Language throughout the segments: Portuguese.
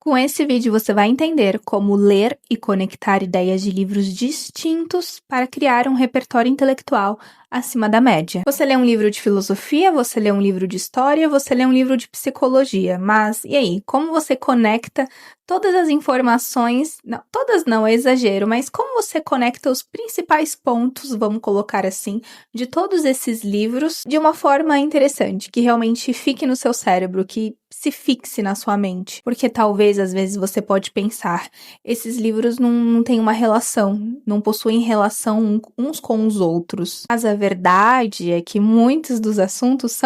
Com esse vídeo você vai entender como ler e conectar ideias de livros distintos para criar um repertório intelectual acima da média. Você lê um livro de filosofia, você lê um livro de história, você lê um livro de psicologia, mas e aí? Como você conecta todas as informações, não, todas não, é exagero, mas como você conecta os principais pontos, vamos colocar assim, de todos esses livros de uma forma interessante, que realmente fique no seu cérebro, que se fixe na sua mente. Porque talvez, às vezes, você pode pensar, esses livros não têm uma relação, não possuem relação uns com os outros. Mas a verdade é que muitos dos assuntos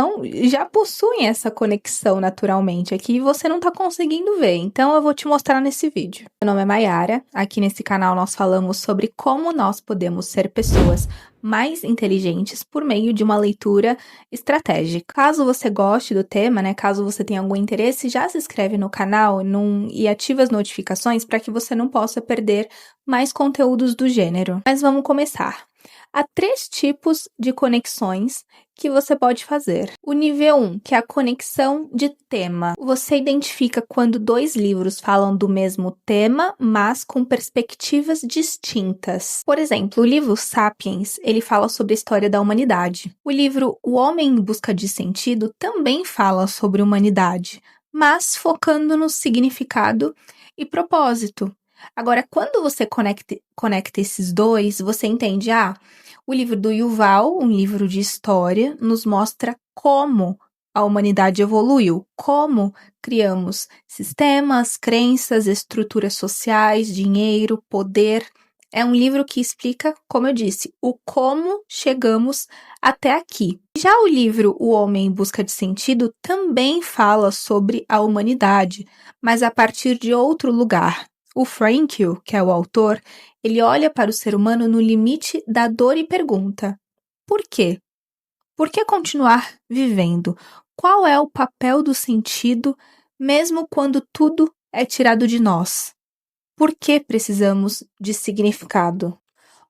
já possuem essa conexão naturalmente, é que você não tá conseguindo ver. Então eu vou te mostrar nesse vídeo. Meu nome é Mayara, aqui nesse canal nós falamos sobre como nós podemos ser pessoas mais inteligentes por meio de uma leitura estratégica. Caso você goste do tema, caso você tenha algum interesse, já se inscreve no canal e ativa as notificações para que você não possa perder mais conteúdos do gênero. Mas vamos começar. Há 3 tipos de conexões que você pode fazer. O nível 1, que é a conexão de tema. Você identifica quando 2 livros falam do mesmo tema, mas com perspectivas distintas. Por exemplo, o livro Sapiens, ele fala sobre a história da humanidade. O livro O Homem em Busca de Sentido também fala sobre humanidade, mas focando no significado e propósito. Agora, quando você conecta esses dois, você entende, o livro do Yuval, um livro de história, nos mostra como a humanidade evoluiu, como criamos sistemas, crenças, estruturas sociais, dinheiro, poder. É um livro que explica, como eu disse, o como chegamos até aqui. Já o livro O Homem em Busca de Sentido também fala sobre a humanidade, mas a partir de outro lugar. O Frankl, que é o autor, ele olha para o ser humano no limite da dor e pergunta: por quê? Por que continuar vivendo? Qual é o papel do sentido, mesmo quando tudo é tirado de nós? Por que precisamos de significado?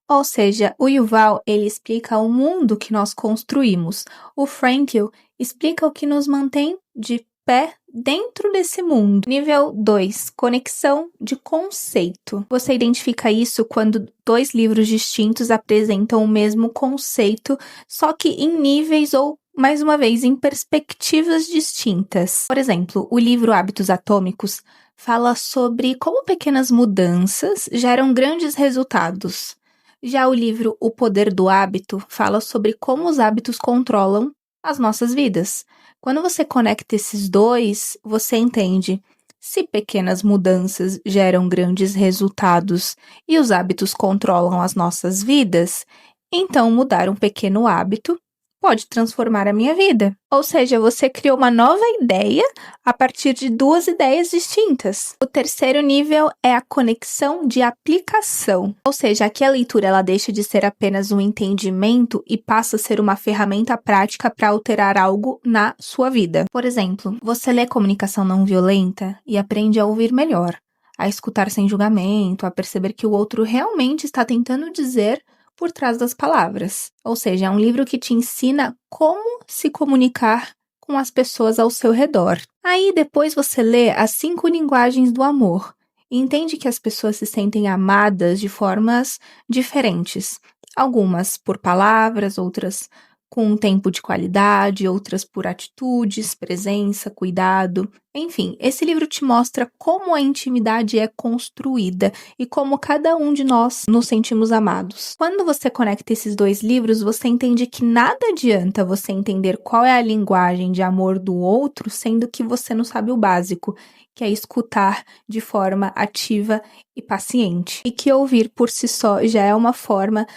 Ou seja, o Yuval, ele explica o mundo que nós construímos. O Frankl explica o que nos mantém de pé dentro desse mundo. Nível 2, conexão de conceito. Você identifica isso quando 2 livros distintos apresentam o mesmo conceito, só que em níveis ou, mais uma vez, em perspectivas distintas. Por exemplo, o livro Hábitos Atômicos fala sobre como pequenas mudanças geram grandes resultados. Já o livro O Poder do Hábito fala sobre como os hábitos controlam as nossas vidas. Quando você conecta esses dois, você entende se pequenas mudanças geram grandes resultados e os hábitos controlam as nossas vidas, então mudar um pequeno hábito pode transformar a minha vida. Ou seja, você criou uma nova ideia a partir de 2 ideias distintas. O terceiro nível é a conexão de aplicação. Ou seja, aqui a leitura ela deixa de ser apenas um entendimento e passa a ser uma ferramenta prática para alterar algo na sua vida. Por exemplo, você lê comunicação não violenta e aprende a ouvir melhor, a escutar sem julgamento, a perceber que o outro realmente está tentando dizer por trás das palavras. Ou seja, é um livro que te ensina como se comunicar com as pessoas ao seu redor. Aí depois você lê as 5 linguagens do amor e entende que as pessoas se sentem amadas de formas diferentes. Algumas por palavras, outras com um tempo de qualidade, outras por atitudes, presença, cuidado. Enfim, esse livro te mostra como a intimidade é construída e como cada um de nós nos sentimos amados. Quando você conecta esses 2 livros, você entende que nada adianta você entender qual é a linguagem de amor do outro, sendo que você não sabe o básico, que é escutar de forma ativa e paciente. E que ouvir por si só já é uma forma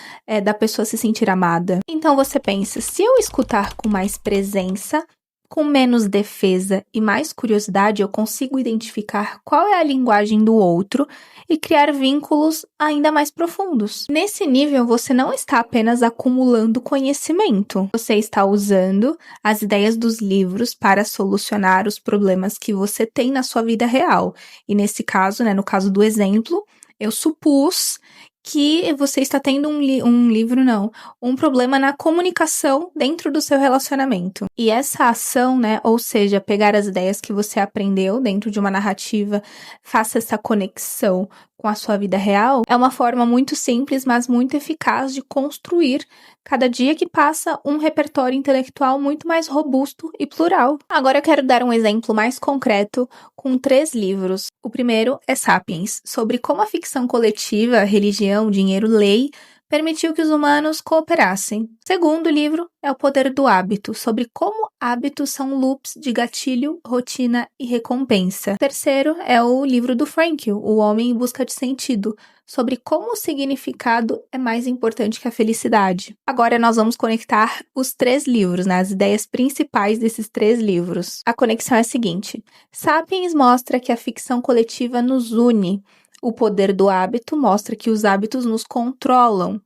da pessoa se sentir amada. Então você pensa, se eu escutar com mais presença, com menos defesa e mais curiosidade, eu consigo identificar qual é a linguagem do outro e criar vínculos ainda mais profundos. Nesse nível, você não está apenas acumulando conhecimento, você está usando as ideias dos livros para solucionar os problemas que você tem na sua vida real. E nesse caso, no caso do exemplo, eu supus que você está tendo um problema na comunicação dentro do seu relacionamento. E essa ação, né, ou seja, pegar as ideias que você aprendeu dentro de uma narrativa, faça essa conexão com a sua vida real, é uma forma muito simples, mas muito eficaz de construir, cada dia que passa, um repertório intelectual muito mais robusto e plural. Agora eu quero dar um exemplo mais concreto com 3 livros. O primeiro é Sapiens, sobre como a ficção coletiva, religião, dinheiro, lei, permitiu que os humanos cooperassem. O segundo livro é O Poder do Hábito, sobre como hábitos são loops de gatilho, rotina e recompensa. O terceiro é o livro do Frankl, O Homem em Busca de Sentido, sobre como o significado é mais importante que a felicidade. Agora nós vamos conectar os 3 livros, né, as ideias principais desses 3 livros. A conexão é a seguinte: Sapiens mostra que a ficção coletiva nos une. O Poder do Hábito mostra que os hábitos nos controlam.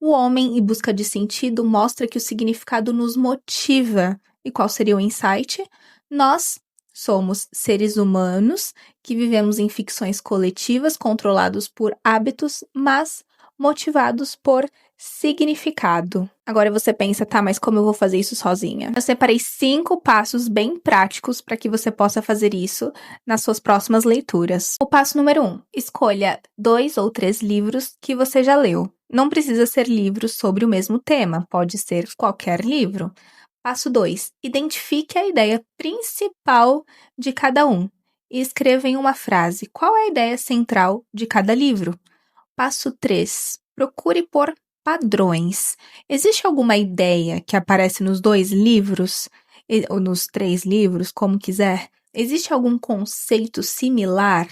O Homem em Busca de Sentido mostra que o significado nos motiva. E qual seria o insight? Nós somos seres humanos que vivemos em ficções coletivas controlados por hábitos, mas motivados por significado. Agora você pensa, tá, mas como eu vou fazer isso sozinha? Eu separei 5 passos bem práticos para que você possa fazer isso nas suas próximas leituras. O passo número 1: escolha 2 ou 3 livros que você já leu. Não precisa ser livros sobre o mesmo tema, pode ser qualquer livro. Passo 2: identifique a ideia principal de cada um e escreva em uma frase qual é a ideia central de cada livro. Passo 3: procure por padrões. Existe alguma ideia que aparece nos 2 livros, ou nos 3 livros, como quiser? Existe algum conceito similar?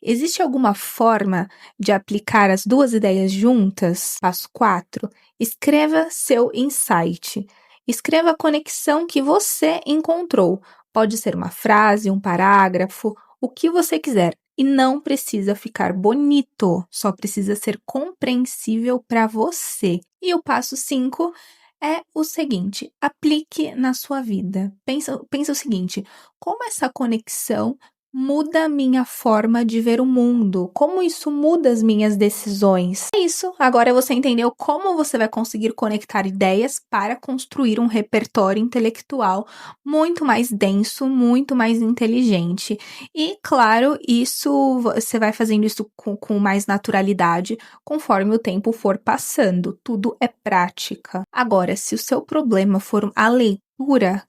Existe alguma forma de aplicar as 2 ideias juntas? Passo 4: escreva seu insight. Escreva a conexão que você encontrou. Pode ser uma frase, um parágrafo, o que você quiser. E não precisa ficar bonito, só precisa ser compreensível para você. E o passo 5 é o seguinte: aplique na sua vida. Pensa o seguinte: como essa conexão muda a minha forma de ver o mundo? Como isso muda as minhas decisões? É isso, agora você entendeu como você vai conseguir conectar ideias para construir um repertório intelectual muito mais denso, muito mais inteligente. E, claro, isso você vai fazendo isso com mais naturalidade conforme o tempo for passando. Tudo é prática. Agora, se o seu problema for a leitura,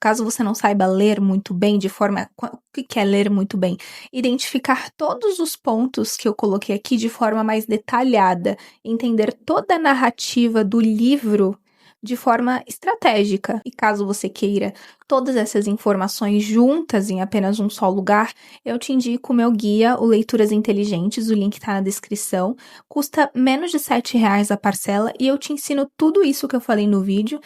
caso você não saiba ler muito bem, o que é ler muito bem? Identificar todos os pontos que eu coloquei aqui de forma mais detalhada, entender toda a narrativa do livro de forma estratégica. E caso você queira todas essas informações juntas em apenas um só lugar, eu te indico o meu guia, o Leituras Inteligentes, o link tá na descrição. Custa menos de R$7 a parcela e eu te ensino tudo isso que eu falei no vídeo.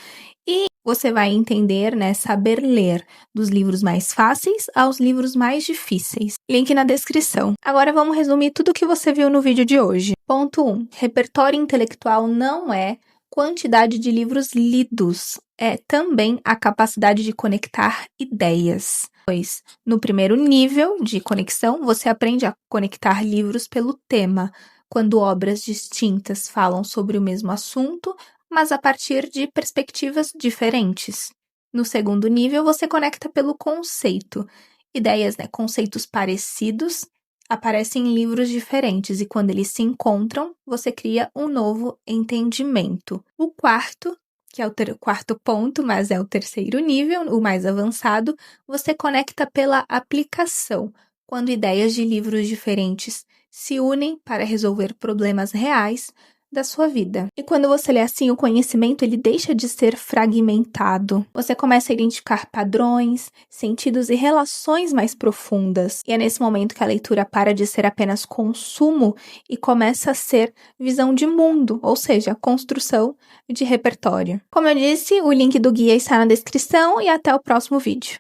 E você vai entender, né, saber ler dos livros mais fáceis aos livros mais difíceis. Link na descrição. Agora vamos resumir tudo que você viu no vídeo de hoje. Ponto 1. Repertório intelectual não é quantidade de livros lidos, é também a capacidade de conectar ideias. 2. No primeiro nível de conexão, você aprende a conectar livros pelo tema, quando obras distintas falam sobre o mesmo assunto, mas a partir de perspectivas diferentes. No segundo nível, você conecta pelo conceito. Ideias, né, conceitos parecidos aparecem em livros diferentes e quando eles se encontram, você cria um novo entendimento. O quarto, que é o quarto ponto, mas é o terceiro nível, o mais avançado, você conecta pela aplicação, quando ideias de livros diferentes se unem para resolver problemas reais da sua vida. E quando você lê assim, o conhecimento ele deixa de ser fragmentado. Você começa a identificar padrões, sentidos e relações mais profundas. E é nesse momento que a leitura para de ser apenas consumo e começa a ser visão de mundo, ou seja, construção de repertório. Como eu disse, o link do guia está na descrição e até o próximo vídeo.